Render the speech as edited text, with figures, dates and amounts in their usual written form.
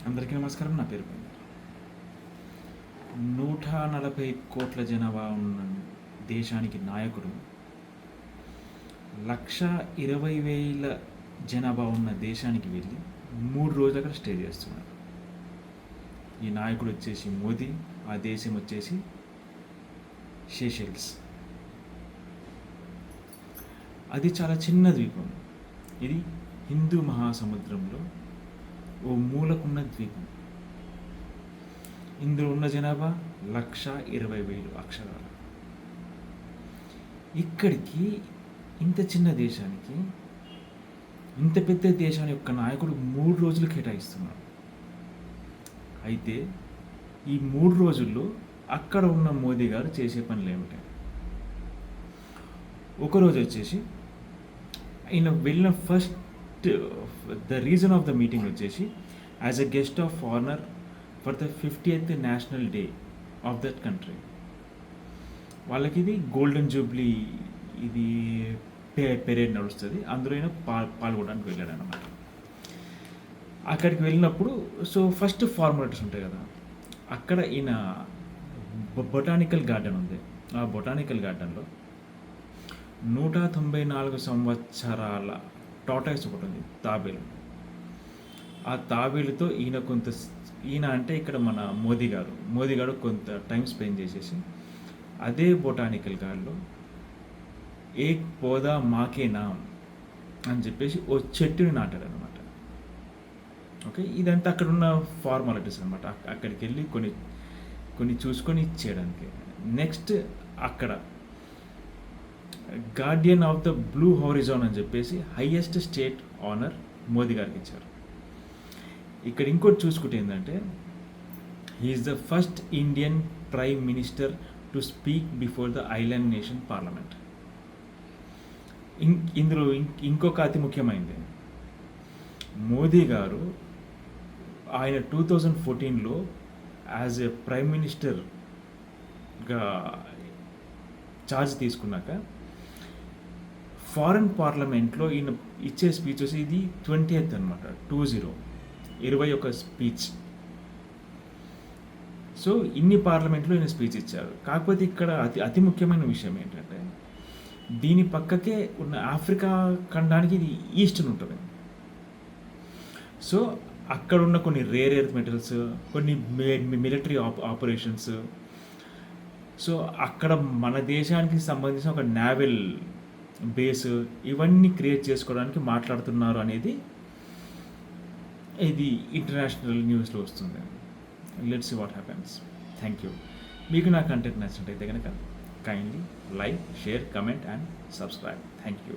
అందరికీ నమస్కారం. నా పేరు పేరు 140 కోట్ల జనాభా ఉన్న దేశానికి నాయకుడు, 1,20,000 జనాభా ఉన్న దేశానికి వెళ్ళి 3 రోజులు అక్కడ స్టే చేస్తున్నాడు. ఈ నాయకుడు వచ్చేసి మోదీ, ఆ దేశం వచ్చేసి షేషెల్స్. అది చాలా చిన్న ద్వీపం. ఇది హిందూ మహాసముద్రంలో ఓ మూలకున్న ద్వీపం. ఇందులో ఉన్న జనాభా 1,20,000 అక్షరాలు. ఇక్కడికి ఇంత చిన్న దేశానికి, ఇంత పెద్ద దేశాన్ని యొక్క నాయకుడు 3 రోజులు కేటాయిస్తున్నాడు. అయితే ఈ 3 రోజుల్లో అక్కడ ఉన్న మోదీ గారు చేసే పనులు ఏమిటి? ఒకరోజు వచ్చేసి ఆయన వెళ్ళిన first the reason of the meeting వచ్చేసి as a guest of honour for the 50th national day of that country. వాళ్ళకి ఇది గోల్డెన్ జూబ్లీ, ఇది పెరేడ్ నడుస్తుంది. అందులో అయినా పాల్గొనడానికి వెళ్ళాడు అనమాట. అక్కడికి వెళ్ళినప్పుడు ఫస్ట్ ఫార్మాలిటీస్ ఉంటాయి కదా. అక్కడ ఈయన బొటానికల్ గార్డెన్ ఉంది. ఆ బొటానికల్ గార్డెన్లో 194 సంవత్సరాల టాటాయిస్ ఒకటి ఉంది, తాబేలు. ఆ తాబేలుతో ఈయన అంటే ఇక్కడ మన మోదీ గారు కొంత టైం స్పెండ్ చేసేసి అదే బొటానికల్ గార్డెన్లో ఏక్ పౌదా మాకే నామ్ అని చెప్పేసి ఓ చెట్టుని నాటాడు అనమాట. ఓకే, ఇదంతా అక్కడ ఉన్న ఫార్మాలిటీస్ అనమాట. అక్కడికి వెళ్ళి కొన్ని చూసుకొని ఇచ్చేయడానికి. నెక్స్ట్ అక్కడ Guardian of the blue Horizon అని చెప్పేసి హైయెస్ట్ స్టేట్ ఆనర్ మోదీ గారికి ఇచ్చారు. ఇక్కడ ఇంకోటి చూసుకుంటే ఏంటంటే, he's the first Indian prime minister to speak before the island nation parliament. ఇందులో ఇంకొక అతి ముఖ్యమైనది, మోదీ గారు ఆయన 2014లో యాజ్ ఎ ప్రైమ్ మినిస్టర్గా ఛార్జ్ తీసుకున్నాక ఫారెన్ పార్లమెంట్లో ఈయన ఇచ్చే స్పీచ్ వచ్చి ఇది 20th అనమాట, 21 స్పీచ్. సో ఇన్ని పార్లమెంట్లో ఈయన స్పీచ్ ఇచ్చారు. కాకపోతే ఇక్కడ అతి ముఖ్యమైన విషయం ఏంటంటే, దీని పక్కకే ఉన్న ఆఫ్రికా ఖండానికి ఇది ఈస్టర్న్ ఉంటుంది. సో అక్కడ ఉన్న కొన్ని రేర్ ఎర్త్ మెటల్స్, కొన్ని మిలిటరీ ఆపరేషన్స్, సో అక్కడ మన దేశానికి సంబంధించిన ఒక నావల్ బేస్, ఇవన్నీ క్రియేట్ చేసుకోవడానికి మాట్లాడుతున్నారు అనేది ఇది ఇంటర్నేషనల్ న్యూస్లో వస్తుంది. Let's see what happens. Thank you. మీకు నా కంటెంట్ నచ్చినట్టయితే కనుక kindly like, share, comment and subscribe. Thank you.